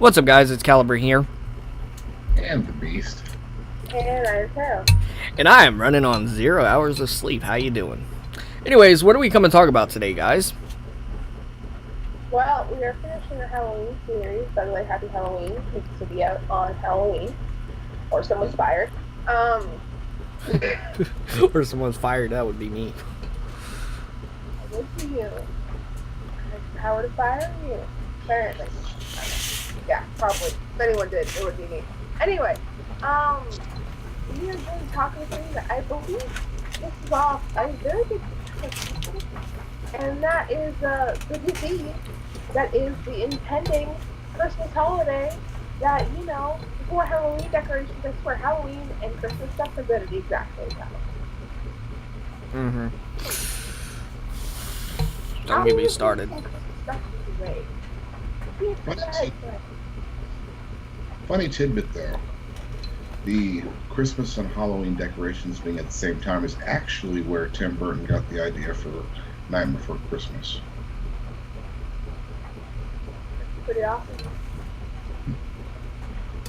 What's up, guys? It's Caliber here. And the Beast. And I'm Carol. And I am running on 0 hours of sleep. How you doing? Anyways, what are we coming to talk about today, guys? Well, we are finishing the Halloween series. By the way, happy Halloween. It's to be out on Halloween. Or someone's fired. Or someone's fired, that would be me. I would be you. I have the power to fire you. Apparently. Yeah, probably. If anyone did, it would be me. Anyway, we are going to talk about something that I believe this is off a very big and that is the disease that is the impending Christmas holiday that, you know, before Halloween decorations, I swear Halloween and Christmas stuff are good at the exact same time. Don't get me started. Funny tidbit though, the Christmas and Halloween decorations being at the same time is actually where Tim Burton got the idea for Night Before Christmas. Pretty awesome.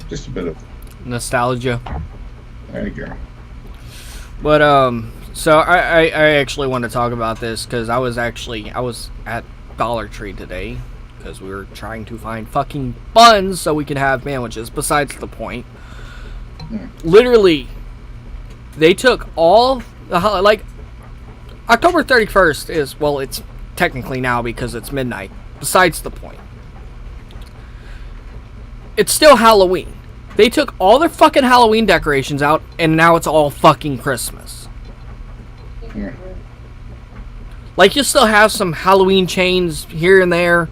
Just a bit of Nostalgia. there you go. But, so I actually want to talk about this because I was at Dollar Tree today because we were trying to find fucking buns so we could have sandwiches. Besides the point. Literally, they took all the like October 31st is, well, it's technically now because it's midnight. Besides the point. It's still Halloween. They took all their fucking Halloween decorations out and now it's all fucking Christmas. Yeah. Like, you still have some Halloween chains here and there,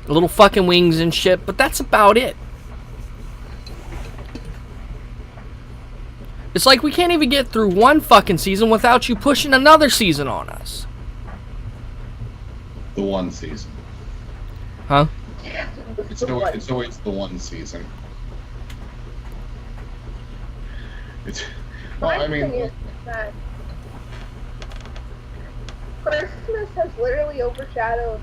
little fucking wings and shit, but that's about it. It's like we can't even get through one fucking season without you pushing another season on us. The one season. Huh? It's always the one season. It's well, I mean, Thing is that Christmas has literally overshadowed,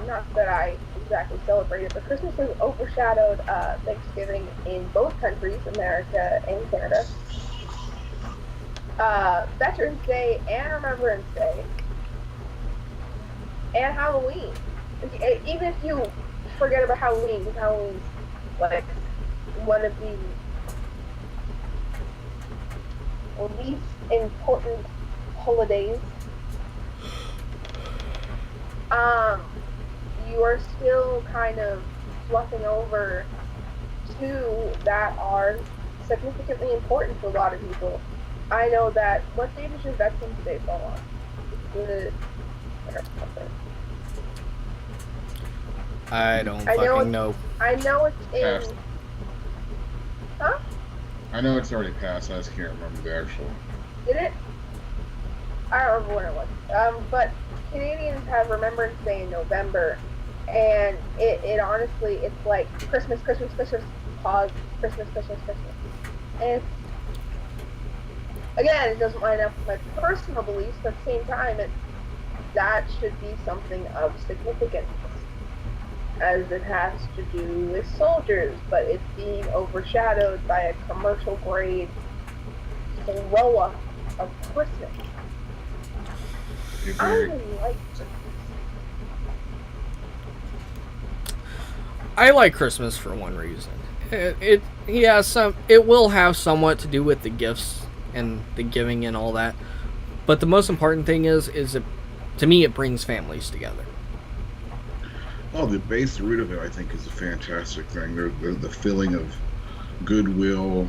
not that I exactly celebrate it, but Christmas has overshadowed Thanksgiving in both countries, America and Canada. Veterans Day and Remembrance Day. And Halloween. Even if you forget about Halloween, because Halloween's like one of the least important holidays, you are still kind of fluffing over two that are significantly important to a lot of people. I know that. What day does your Veterans Day fall on? I don't fucking know. I know it's in. Passed. Huh? I know it's already passed. I just can't remember the actual. Did it? I don't remember when it was. But Canadians have Remembrance Day in November, and it honestly, it's like Christmas, pause, Christmas. And again, it doesn't line up with my personal beliefs, but at the same time, that should be something of significance, as it has to do with soldiers, but it's being overshadowed by a commercial grade throw-up of Christmas. I really like it. I like Christmas for one reason. It will have somewhat to do with the gifts and the giving and all that, but the most important thing is it, to me, it brings families together. Oh, the base root of it, I think, is a fantastic thing. The feeling of goodwill,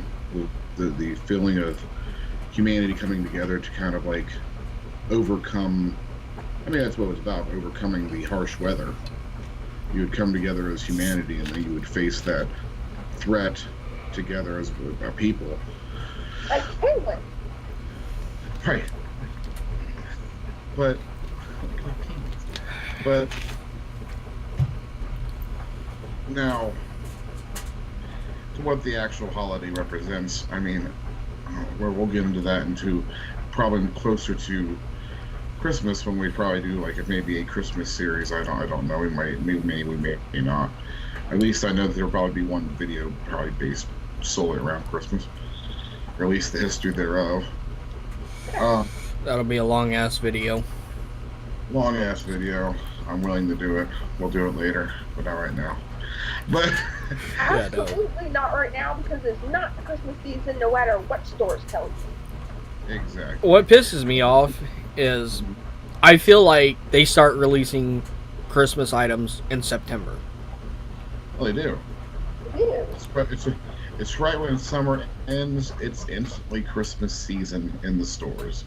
the feeling of humanity coming together to kind of like overcome. I mean, that's what it was about, overcoming the harsh weather. You would come together as humanity, and then you would face that threat together as a people. Like penguins. Right. But now, to what the actual holiday represents, I mean, we'll get into that into probably closer to Christmas when we probably do like maybe a Christmas series. I don't know. We may not. At least I know that there'll probably be one video probably based solely around Christmas, or at least the history thereof. That'll be a long ass video. Long ass video. I'm willing to do it. We'll do it later, but not right now. But absolutely not right now, because it's not the Christmas season, no matter what stores tell you. exactly. What pisses me off is I feel like they start releasing Christmas items in September. Well, they do. Ew. It's right when summer ends. It's instantly Christmas season in the stores,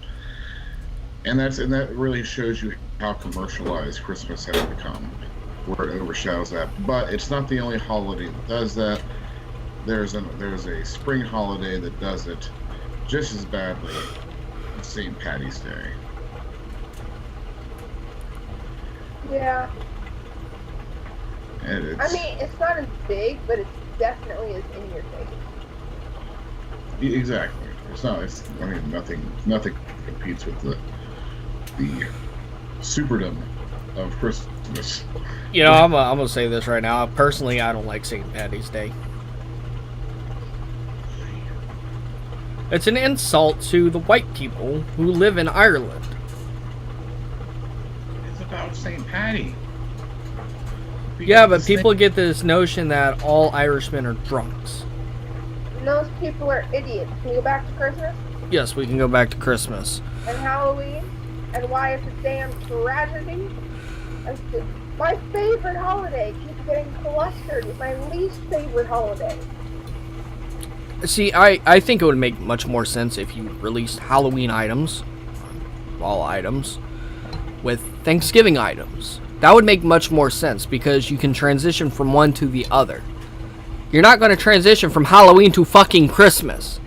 and that really shows you how commercialized Christmas has become, where it overshadows that. But it's not the only holiday that does that. There's a spring holiday that does it just as badly. St. Patty's Day. Yeah. And I mean, it's not as big, but it's definitely as in your face. exactly. It's not. I mean, nothing competes with the superdom of Christmas. You know, I'm gonna say this right now. Personally, I don't like St. Patty's Day. It's an insult to the white people who live in Ireland. It's about St. Patty. Yeah, but people get this notion that all Irishmen are drunks. And those people are idiots. Can we go back to Christmas Yes, we can go back to Christmas. and Halloween and why it's a damn tragedy? My favorite holiday keeps getting clustered with my least favorite holiday. See, I think it would make much more sense if you released Halloween items, all items, with Thanksgiving items. That would make much more sense because you can transition from one to the other. You're not going to transition from Halloween to fucking Christmas.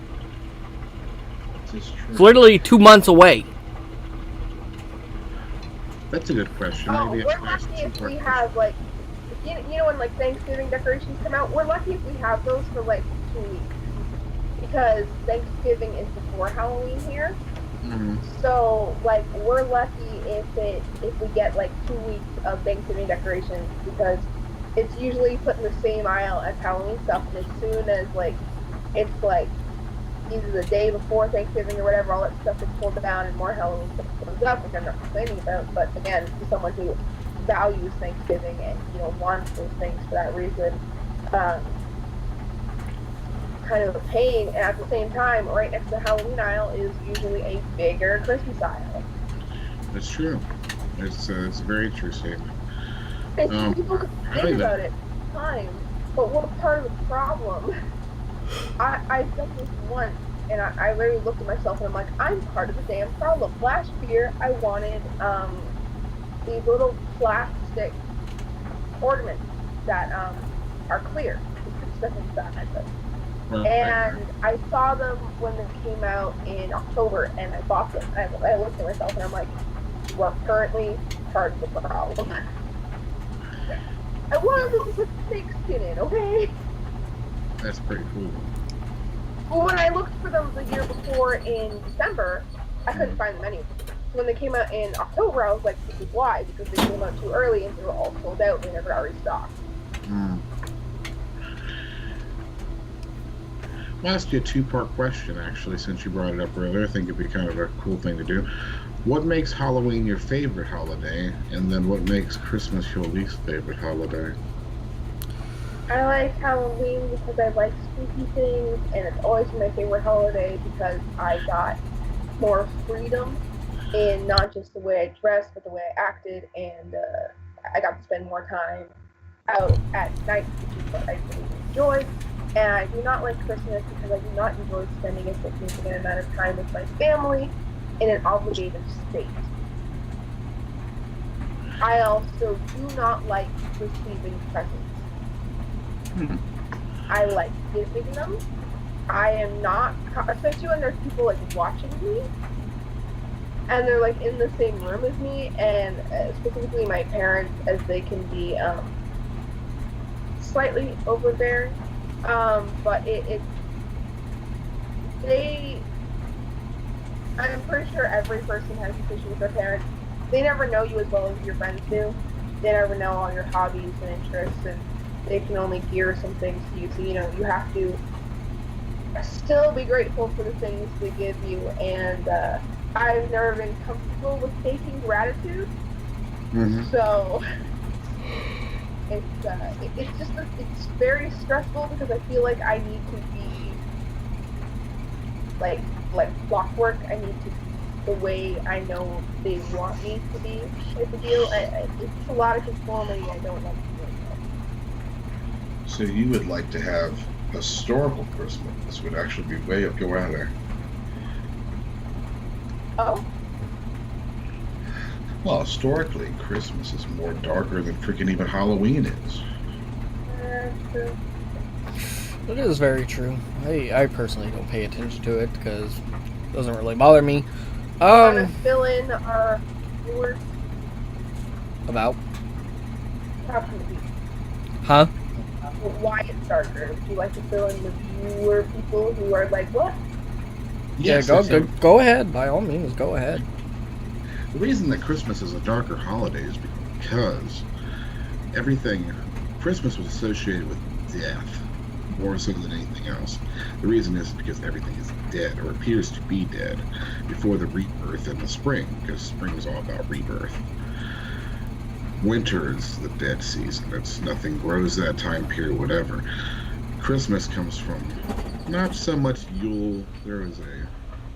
This is true. It's literally 2 months away. That's a good question. Oh, Maybe we're I should ask lucky some if we questions. have, like, you know when, like, Thanksgiving decorations come out? We're lucky if we have those for, like, 2 weeks. Because Thanksgiving is before Halloween here. Mhm. So, like, we're lucky if we get, like, 2 weeks of Thanksgiving decorations, because it's usually put in the same aisle as Halloween stuff, and as soon as, like, it's, like, either the day before Thanksgiving or whatever, all that stuff is pulled down and more Halloween stuff comes up, which I'm not complaining about, but again, to someone who values Thanksgiving and, you know, wants those things for that reason, kind of a pain. And at the same time, right next to the Halloween aisle is usually a bigger Christmas aisle. That's true. It's very true statement. And people could I think like about it, fine, but we're part of the problem. I've done this once, and I literally looked at myself and I'm like, I'm part of the damn problem. Last year, I wanted these little plastic ornaments that are clear. You put stuff inside them. And I saw them when they came out in October, and I bought them. I looked at myself and I'm like, we're currently part of the problem. I wanted them to put snake skin in, okay? That's pretty cool. Well, when I looked for them the year before in December, I couldn't find them anywhere. So when they came out in October, I was like, this is why, because they came out too early and they were all sold out and they never got restocked. Mm. I'll ask you a two-part question, actually, since you brought it up earlier. I think it'd be kind of a cool thing to do. What makes Halloween your favorite holiday, and then what makes Christmas your least favorite holiday? I like Halloween because I like spooky things, and it's always my favorite holiday because I got more freedom in not just the way I dressed, but the way I acted, and I got to spend more time out at night, which is what I really enjoy. And I do not like Christmas because I do not enjoy spending a significant amount of time with my family in an obligated state. I also do not like receiving presents. I like giving them. I am not, especially when there's people like watching me, and they're like in the same room as me, and specifically my parents, as they can be slightly overbearing. But I'm pretty sure every person has this issue with their parents. They never know you as well as your friends do. They never know all your hobbies and interests, and they can only gear some things to you. So, you have to still be grateful for the things they give you. And I've never been comfortable with taking gratitude. Mm-hmm. So it's very stressful because I feel like I need to be like clockwork. I need to be the way I know they want me to be, type of deal. It's a lot of conformity I don't like to do. So you would like to have historical Christmas? This would actually be way up your alley. Oh, Well, historically, Christmas is more darker than freaking even Halloween is. true. It is very true. I personally don't pay attention to it because it doesn't really bother me. Want to fill in our viewers? About? Probably. Huh? Why it's darker? Would you like to fill in the viewer people who are like, what? Yes, Go ahead. By all means, go ahead. The reason that Christmas is a darker holiday is because Christmas was associated with death more so than anything else. The reason is because everything is dead or appears to be dead before the rebirth in the spring, because spring is all about rebirth. Winter is the dead season. Nothing grows that time period, whatever. Christmas comes from not so much Yule. There is a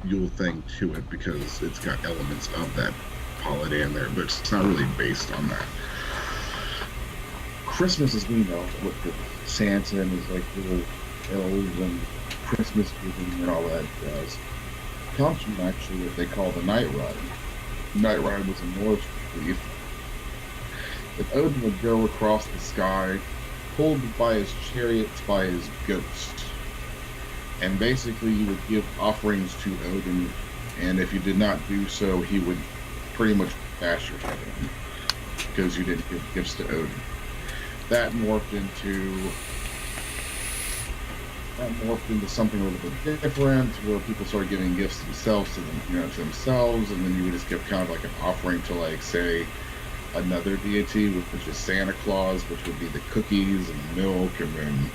Yule thing to it because it's got elements of that holiday in there, but it's not really based on that. Christmas, as we know, with the Santa and his like little elves and Christmas giving and all that does, comes from actually what they call the Night Ride. Night Ride was a Norse belief that Odin would go across the sky, pulled by his chariots by his ghost. And basically you would give offerings to Odin, and if you did not do so, he would pretty much bash your head in because you didn't give gifts to Odin. That morphed into something a little bit different, where people started giving gifts to themselves, to themselves, and then you would just give kind of like an offering to, like, say, another deity, which is Santa Claus, which would be the cookies and the milk, and then,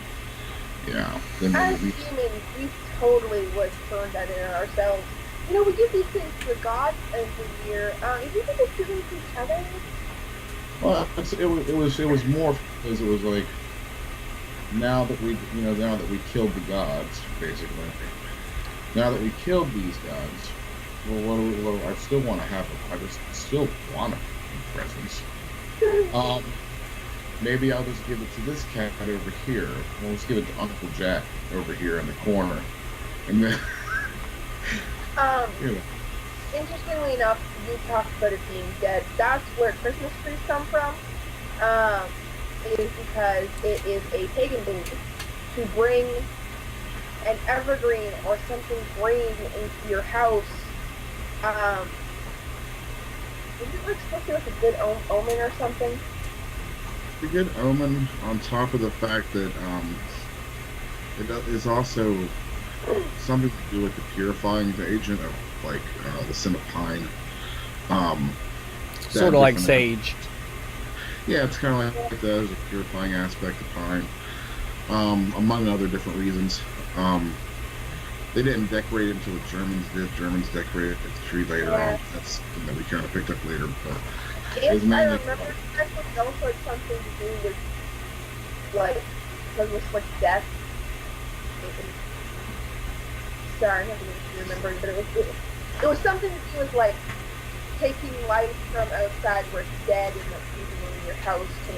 then As humans, we totally would turn that in ourselves. We give these things to the gods every year. If you could just give them to each other. Well, it was more because it was like, now that we killed the gods, basically. Now that we killed these gods, well, I still want to have them. I just still want presents. Maybe I'll just give it to this cat over here. Well, let's give it to Uncle Jack over here in the corner, and then. Interestingly enough, you talked about it being dead. That's where Christmas trees come from. It is because it is a pagan belief to bring an evergreen or something green into your house. Is it like supposed to be like a good omen or something? A good omen, on top of the fact that it is also something to do with the purifying agent of like the scent of pine. Sort of like sage. Yeah, it's kind of like that. There's a purifying aspect of pine, among other different reasons. They didn't decorate it until the Germans did. Germans decorated the tree later on. That's something that we kind of picked up later. But if I remember, that was also had something to do with, like, because it was like death. Sorry, I haven't even remembered, but it was something to do with like taking life from outside where it's dead and like using it in your house to.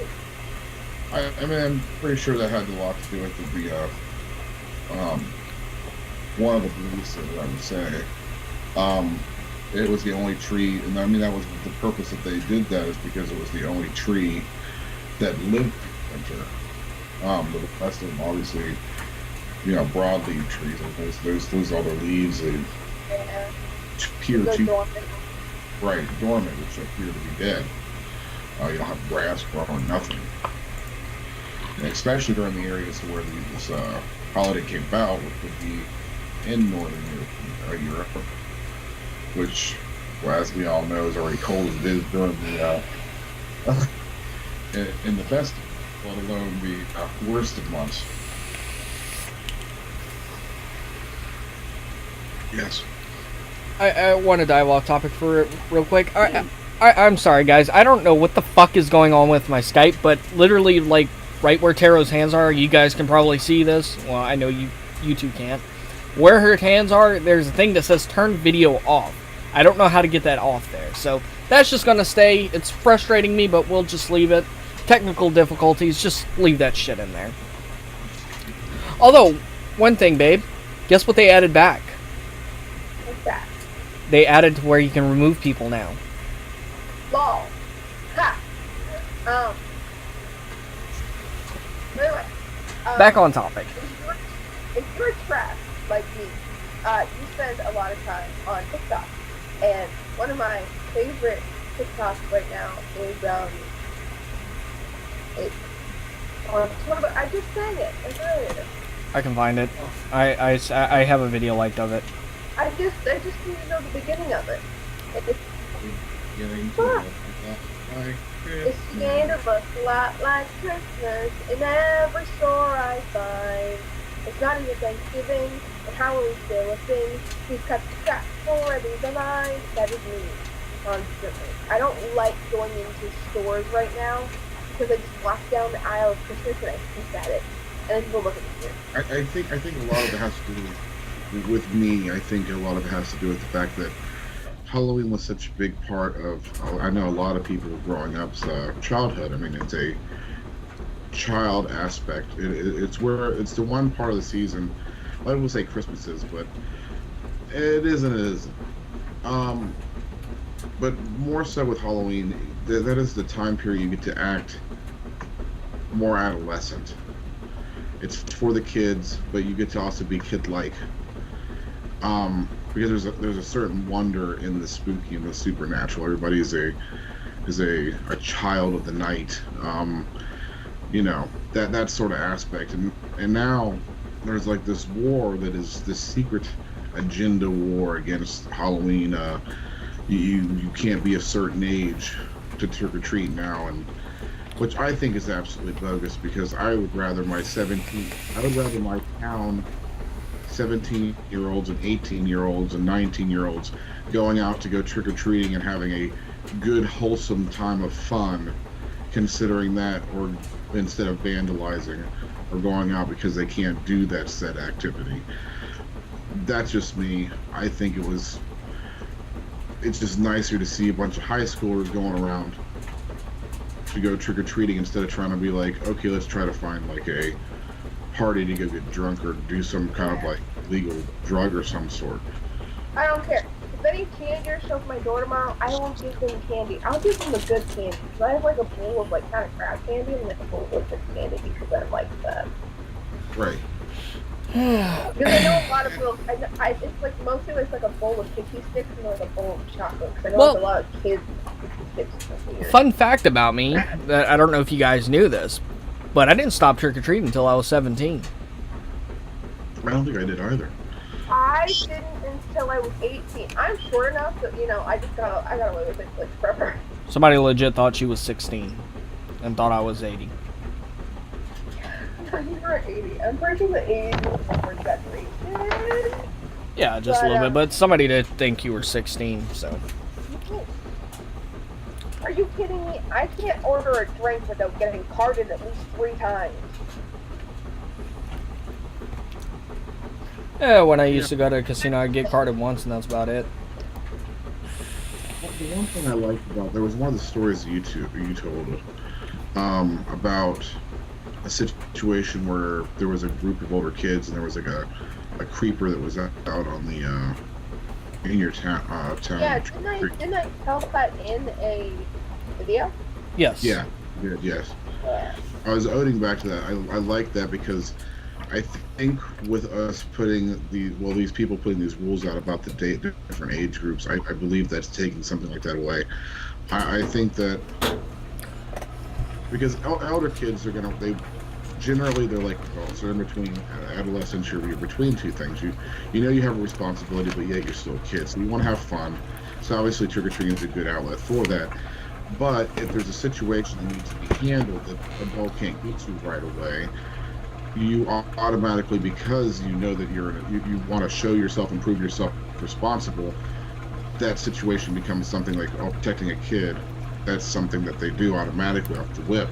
I mean, I'm pretty sure that had a lot to do with the one of the beliefs that I would say. It was the only tree, and I mean that was the purpose that they did that, is because it was the only tree that lived in winter. The rest of them, obviously, broadleaf trees, those other leaves, they appear to dormant, which appear to be dead. You don't have grass growing, nothing. And especially during the areas where this holiday came about, which would be in northern Europe, which, well, as we all know, is already cold as it is during the in the festival. let alone the worst of months. Yes. I want to dive off topic for real quick. I'm sorry, guys. I don't know what the fuck is going on with my Skype, but literally, like, right where Taro's hands are, you guys can probably see this. Well, I know you two can't. Where her hands are, there's a thing that says turn video off. I don't know how to get that off there. So that's just going to stay. It's frustrating me, but we'll just leave it. Technical difficulties, just leave that shit in there. Although, one thing, babe. Guess what they added back? What's that? They added to where you can remove people now. Lol. Ha! Anyway. Back on topic. If you're trash like me, you spend a lot of time on TikTok. And one of my favorite TikToks right now is, I just sang it earlier. I can find it. I have a video liked of it. I just need to know the beginning of it. It's the end of us a lot like Christmas in every store I find. It's not even Thanksgiving, and Halloween's still a thing. We've cut the crap for the line. That is me, constantly. I don't like going into stores right now because I just walk down the aisle of Christmas and I peek at it, and then people look at me weird. I think a lot of it has to do with me. I think a lot of it has to do with the fact that Halloween was such a big part of, I know a lot of people growing up's childhood. I mean, it's a child aspect. It's the one part of the season. I would say Christmas is, but it isn't. But more so with Halloween, that is the time period you get to act more adolescent. It's for the kids, but you get to also be kid-like. Because there's a certain wonder in the spooky and the supernatural. Everybody is a child of the night. You know, that sort of aspect. And now there's like this war that is this secret agenda war against Halloween. You can't be a certain age to trick or treat now, and which I think is absolutely bogus, because I would rather my town 17-year-olds and 18-year-olds and 19-year-olds going out to go trick-or-treating and having a good, wholesome time of fun, considering that, or instead of vandalizing or going out because they can't do that said activity. That's just me. I think it's just nicer to see a bunch of high schoolers going around to go trick-or-treating instead of trying to be like, okay, let's try to find like a party to go get drunk or do some kind of like legal drug or some sort. I don't care. If any teenagers show up at my door tomorrow, I won't give them candy. I'll give them the good candy. Because I have like a bowl of like kind of crap candy and like a bowl of good candy because I like that. Right. Because I know a lot of people, it's like mostly it's like a bowl of cookie sticks and like a bowl of chocolate. Because I know there's a lot of kids here. Fun fact about me, that I don't know if you guys knew this, but I didn't stop trick-or-treating until I was 17. I don't think I did either. I didn't until I was 18. I'm short enough that, I got away with it like forever. Somebody legit thought she was 16 and thought I was 80. You were 80. I'm pretty sure the 80 was over exaggeration. Yeah, just a little bit, but somebody did think you were 16, so. Are you kidding me? I can't order a drink without getting carded at least 3 times. Yeah, when I used to go to a casino, I'd get carded once, and that's about it. The one thing I liked about, there was one of the stories that you told about a situation where there was a group of older kids and there was like a creeper that was out on the in your town. Yeah, didn't I tell that in a video? Yes. Yeah, you did, yes. Yeah. I was owing back to that. I like that because I think with us putting these people putting these rules out about the different age groups, I believe that's taking something like that away. I think that because elder kids are they're like adults. They're in between adolescence. You're between two things. You you have a responsibility, but yet you're still a kid. So you want to have fun. So obviously trick or treating is a good outlet for that. But if there's a situation that needs to be handled that adult can't get to right away, you automatically, because you know that you want to show yourself and prove yourself responsible, that situation becomes something like, oh, protecting a kid. That's something that they do automatically off the whip.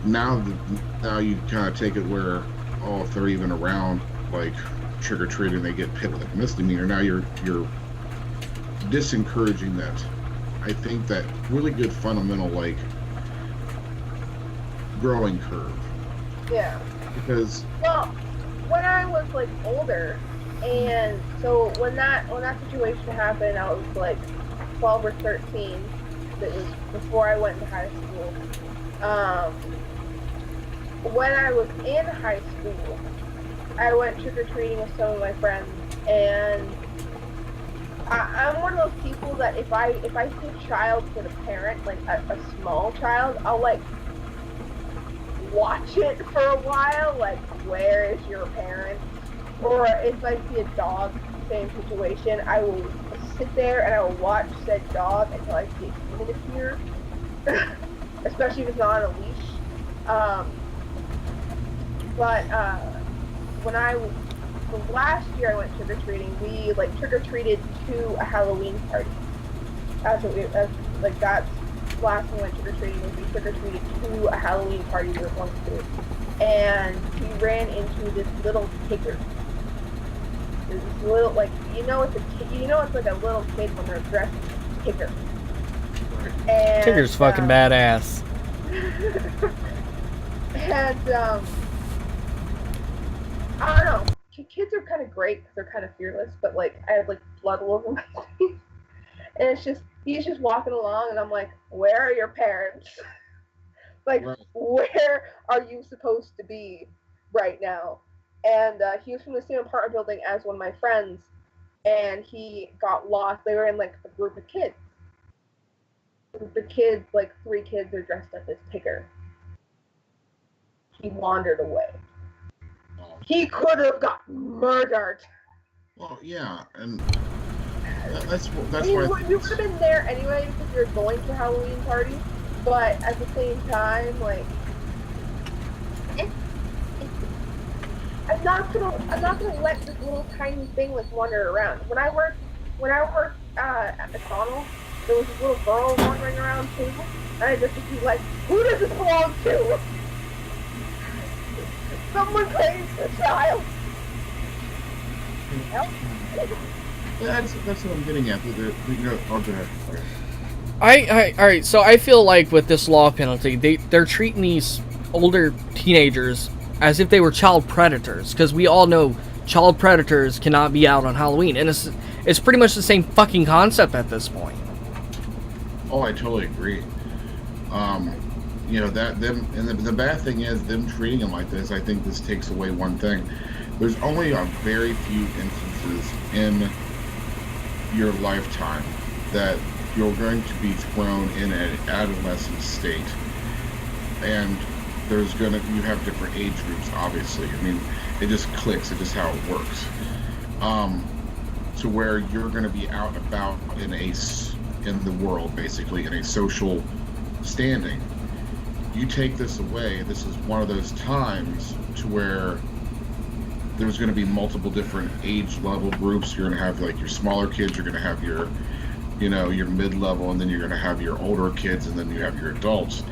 Now you kind of take it where, oh, if they're even around, like trick or treating, they get hit with a misdemeanor. Now you're disencouraging that. I think that really good fundamental, like, growing curve. Yeah. Because, well, when I was like older, and so when that situation happened, I was like 12 or 13. That was before I went to high school. When I was in high school, I went trick-or-treating with some of my friends, and I'm one of those people that if I see a child with a parent, like a small child, I'll like watch it for a while, like, where is your parent? Or if I see a dog, same situation, I will sit there and I will watch said dog until I see a human appear, especially if it's not on a leash. But the last year I went trick-or-treating, we like trick-or-treated to a Halloween party. That's last time we went trick-or-treating was we trick-or-treated to a Halloween party we were going to. And we ran into this little tigger. This little, like, it's like a little kid when they're dressed as a tigger. And, Tigger's fucking badass. And, I don't know. Kids are kind of great because they're kind of fearless, but, like, I have, like, blood all over my face. And it's just, he's just walking along, and I'm like, where are your parents? Like, right. Where are you supposed to be right now? And he was from the same apartment building as one of my friends, and he got lost. They were in, like, a group of kids. The kids, like, 3 kids are dressed up as Tigger. He wandered away. He could have got murdered. Well, yeah, and that's why you would have been there anyway because you're going to a Halloween party, but at the same time, like, I'm not gonna let this little tiny thing like wander around. When I worked at McDonald's, there was this little girl wandering around too, and I just would be like, who does this belong to? Someone claims the child. That's what I'm getting at. I'll go ahead. Okay. Alright, so I feel like with this law penalty, they're treating these older teenagers as if they were child predators, because we all know child predators cannot be out on Halloween, and it's pretty much the same fucking concept at this point. Oh, I totally agree. The bad thing is them treating them like this. I think this takes away one thing. There's only a very few instances in your lifetime that you're going to be thrown in an adolescent state, and you have different age groups, obviously. I mean, it just clicks. It's just how it works. To where you're going to be out and about in the world, basically, in a social standing. You take this away, this is one of those times to where there's going to be multiple different age level groups. You're going to have, like, your smaller kids, you're going to have your mid-level, and then you're going to have your older kids, and then you have your adults.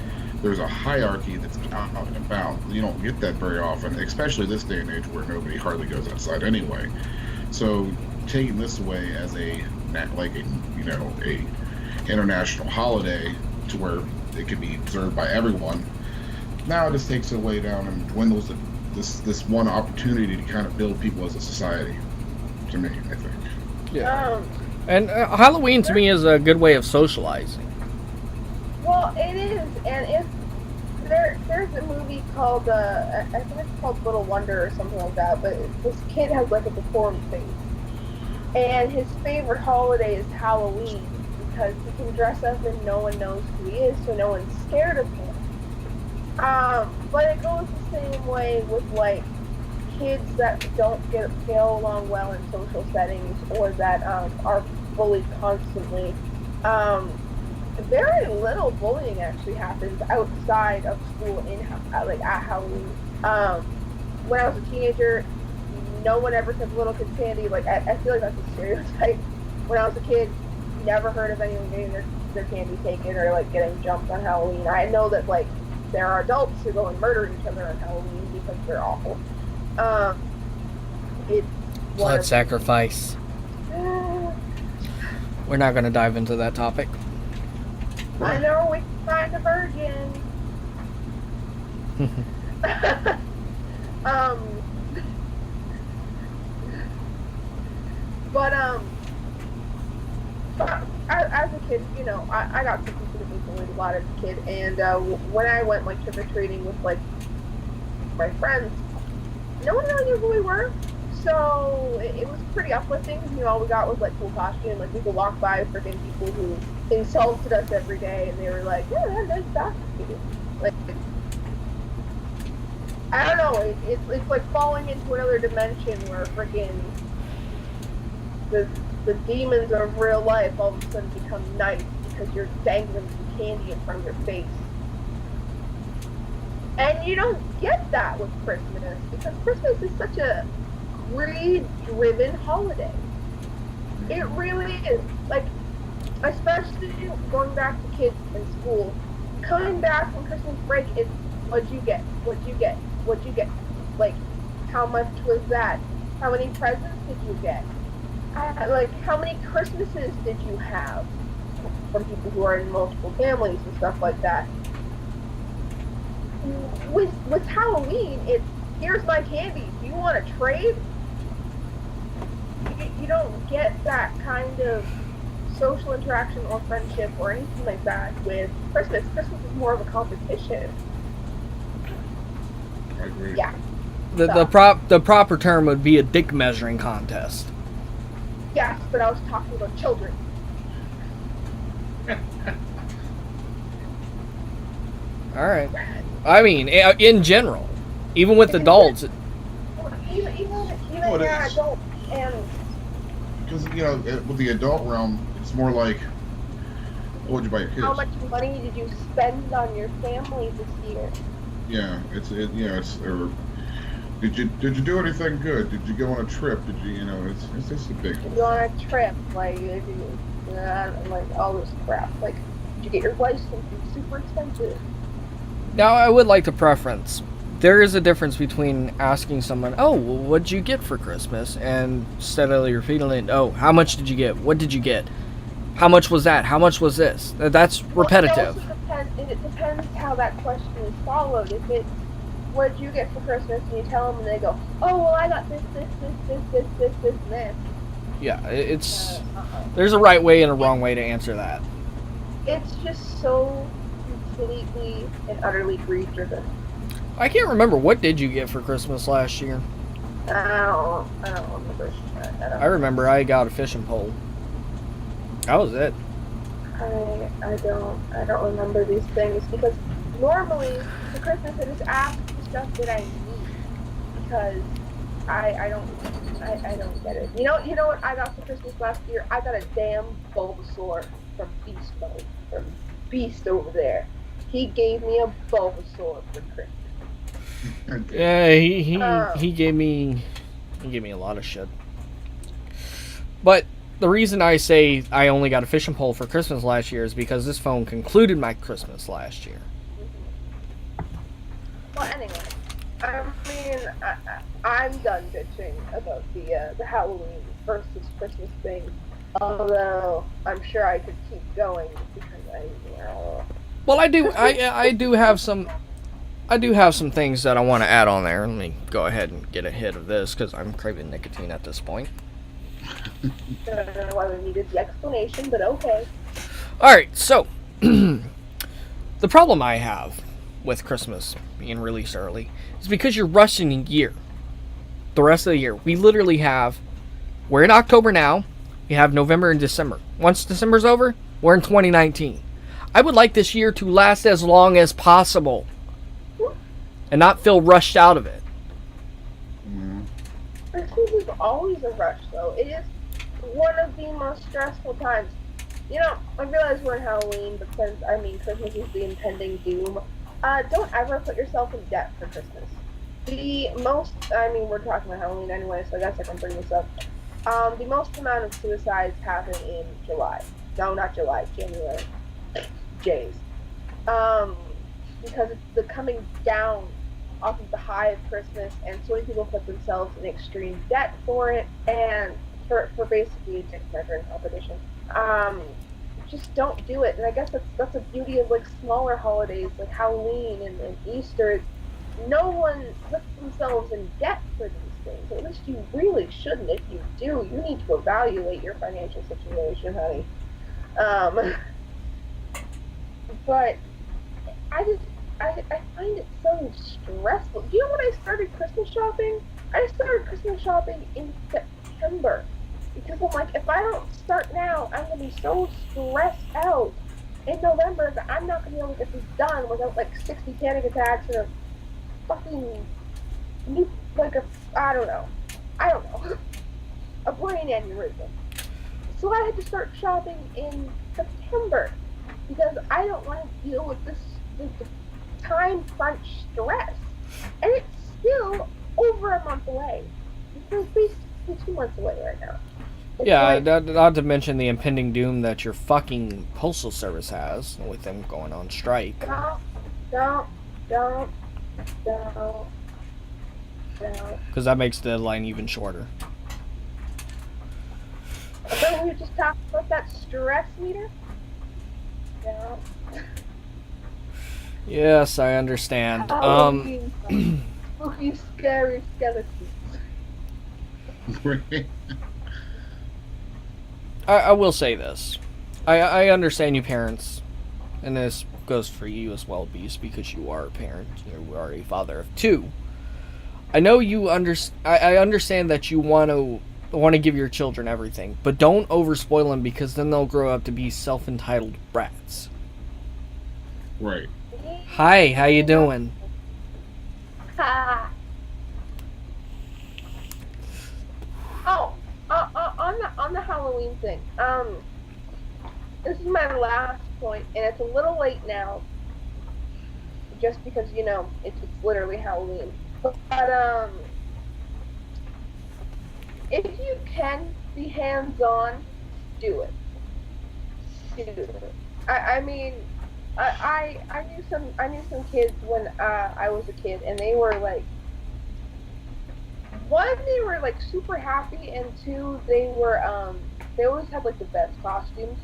There's a hierarchy that's out and about. You don't get that very often, especially this day and age where nobody hardly goes outside anyway. So taking this away as a international holiday to where it can be observed by everyone, now it just takes it way down and dwindles this one opportunity to kind of build people as a society, to me, I think. Yeah. And Halloween to me is a good way of socializing. Well, it is, and there's a movie called, I think it's called Little Wonder or something like that, but this kid has like a deformed face. And his favorite holiday is Halloween because he can dress up and no one knows who he is, so no one's scared of him. But it goes the same way with, like, kids that don't get along well in social settings or that are bullied constantly. very little bullying actually happens outside of school like at Halloween. When I was a teenager, no one ever took little kids candy. Like I feel like that's a stereotype. When I was a kid, never heard of anyone getting their candy taken or like getting jumped on Halloween. I know that like there are adults who go and murder each other on Halloween because they're awful. It's Blood sacrifice. We're not going to dive into that topic. I know we can find a virgin. But as a kid, you know, I got significantly bullied a lot as a kid, and when I went like trick or treating with like my friends, no one really knew who we were, so it was pretty uplifting. You know, all we got was like cool costume. Like we could walk by freaking people who insulted us every day, and they were like, "Yeah, that's nice costume." Like, I don't know. It's like falling into another dimension where freaking the demons of real life all of a sudden become nice because you're dangling some candy in front of your face. And you don't get that with Christmas because Christmas is such a greed-driven holiday. It really is. Like, especially going back to kids in school, coming back from Christmas break is what'd you get? What'd you get? What'd you get? Like, how much was that? How many presents did you get? Like, how many Christmases did you have from people who are in multiple families and stuff like that? With Halloween, it's, here's my candy. Do you want to trade? You don't get that kind of social interaction or friendship or anything like that with Christmas. Christmas is more of a competition. I agree. Yeah. The proper term would be a dick measuring contest. Yes, but I was talking about children. Alright. I mean, in general, even with adults. Even it yeah, is. adults and Because, you know, with the adult realm, it's more like, what would you buy your kids? how much money did you spend on your family this year? Yeah, or did you do anything good? Did you go on a trip? Did you, you know, it's just a big Did you go on a trip? Like, like all this crap. Like, did you get your license? It's super expensive. Now, I would like to preference. There is a difference between asking someone, "Oh, well, what'd you get for Christmas?" and steadily repeating it, "Oh, how much did you get? What did you get? How much was that? How much was this?" That's repetitive. Well, it depends how that question is followed. If it's, what did you get for Christmas? And you tell them and they go, "Oh, well, I got this, and this." Yeah, it's there's a right way and a wrong way to answer that. It's just so completely and utterly greed-driven. I can't remember, what did you get for Christmas last year? I don't remember. I remember I got a fishing pole. That was it. I don't remember these things because normally for Christmas I just ask for stuff that I need because I don't get it. You know what I got for Christmas last year? I got a damn Bulbasaur from Beast Mode, from Beast over there. He gave me a Bulbasaur for Christmas. Yeah, he gave me a lot of shit. But the reason I say I only got a fishing pole for Christmas last year is because this phone concluded my Christmas last year. Well, anyway, I mean, I'm done bitching about the Halloween versus Christmas thing. Although I'm sure I could keep going because Well, I do have some things that I want to add on there. Let me go ahead and get ahead of this because I'm craving nicotine at this point. I don't know why we needed the explanation, but okay. Alright, so the problem I have with Christmas being released early is because you're rushing a year. The rest of the year. We literally have, we're in October now, we have November and December. Once December's over, we're in 2019. I would like this year to last as long as possible and not feel rushed out of it. Christmas is always a rush, though. It is one of the most stressful times. You know, I realize we're in Halloween, but since, I mean, Christmas is the impending doom, don't ever put yourself in debt for Christmas. The most, I mean, we're talking about Halloween anyway, so I guess I can bring this up. The most amount of suicides happen in July. No, not July, January. Jays. Um, because it's the coming down off of the high of Christmas, and so many people put themselves in extreme debt for it, and for basically a dick measuring competition. Just don't do it. And I guess that's the beauty of like smaller holidays like Halloween and Easter. No one puts themselves in debt for these things. At least you really shouldn't. If you do, you need to evaluate your financial situation, honey. Um, but I find it so stressful. Do you know when I started Christmas shopping? I started Christmas shopping in September. Because I'm like, if I don't start now, I'm going to be so stressed out in November that I'm not going to be able to get this done without like 60 panic attacks and a fucking, like a, I don't know, a brain aneurysm. So I had to start shopping in September because I don't want to deal with this time crunch stress. And it's still over a month away. It's basically 2 months away right now. It's Yeah, like, not to mention the impending doom that your fucking postal service has with them going on strike. don't. Because that makes the deadline even shorter. So we just talked about that stress meter? No. Yes, I understand. Spooky, scary skeletons. I will say this. I understand you parents, and this goes for you as well, Beast, because you are a parent. You are a father of two. I know you I understand that you want to give your children everything, but don't overspoil them because then they'll grow up to be self-entitled brats. Right. Hi, how you doing? Ha. Oh, on the Halloween thing. This is my last point, and it's a little late now, just because it's literally Halloween. But if you can be hands-on, do it. Do it. I mean, I knew some kids when I was a kid, and they were like, one, they were like super happy, and two, they always had like the best costumes.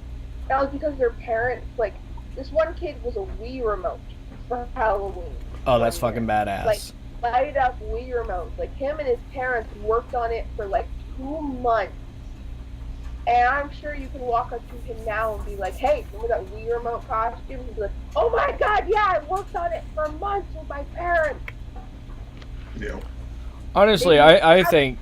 That was because their parents, like, this one kid was a Wii remote for Halloween. Oh, that's fucking badass. Like, light up Wii remote. Like, him and his parents worked on it for like 2 months. And I'm sure you can walk up to him now and be like, hey, remember that Wii remote costume? He'd be like, oh my god, yeah, I worked on it for months with my parents. Yeah. Honestly, I think...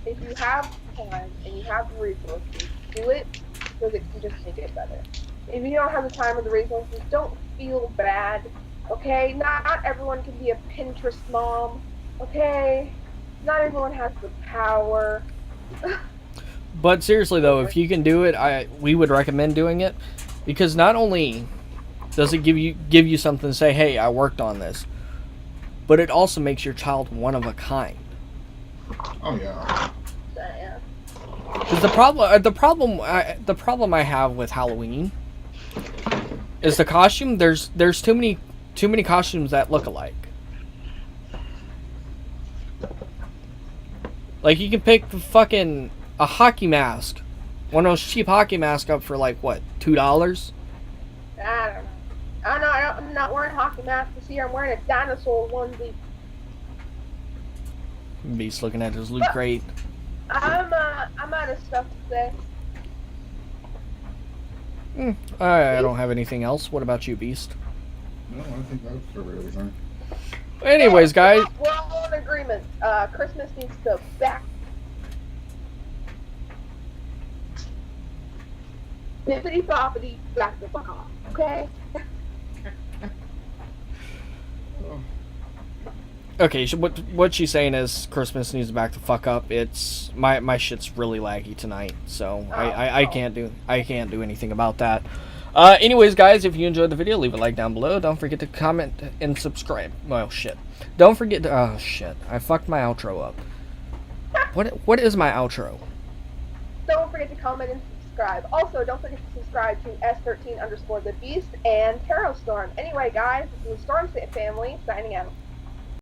If you have time and you have the resources, do it, because it can just make it better. If you don't have the time or the resources, don't feel bad, okay? Not everyone can be a Pinterest mom, okay? Not everyone has the power. But seriously though, if you can do it, we would recommend doing it, because not only does it give you something to say, hey, I worked on this, but it also makes your child one of a kind. Oh yeah. Yeah. Because the problem I have with Halloween is the costume. There's too many costumes that look alike. Like, you can pick fucking a hockey mask, one of those cheap hockey masks, up for like what, $2? I don't know. I'm not wearing hockey mask this year. I'm wearing a dinosaur onesie. Beast looking at his loot crate. I'm out of stuff to say. I don't have anything else. What about you, Beast? No, I think that covered everything. Anyways, guys. We're all in agreement. Christmas needs to back. Bippity boppity, back the fuck off. Okay? Okay, what she's saying is Christmas needs to back the fuck up. It's my shit's really laggy tonight, so I can't do anything about that. Anyways, guys, if you enjoyed the video, leave a like down below. Don't forget to comment and subscribe. Well, shit. Don't forget to, oh shit, I fucked my outro up. What is my outro? Don't forget to comment and subscribe. Also, don't forget to subscribe to S13_TheBeast and Tarot Storm. Anyway, guys, this is the Storm family signing out.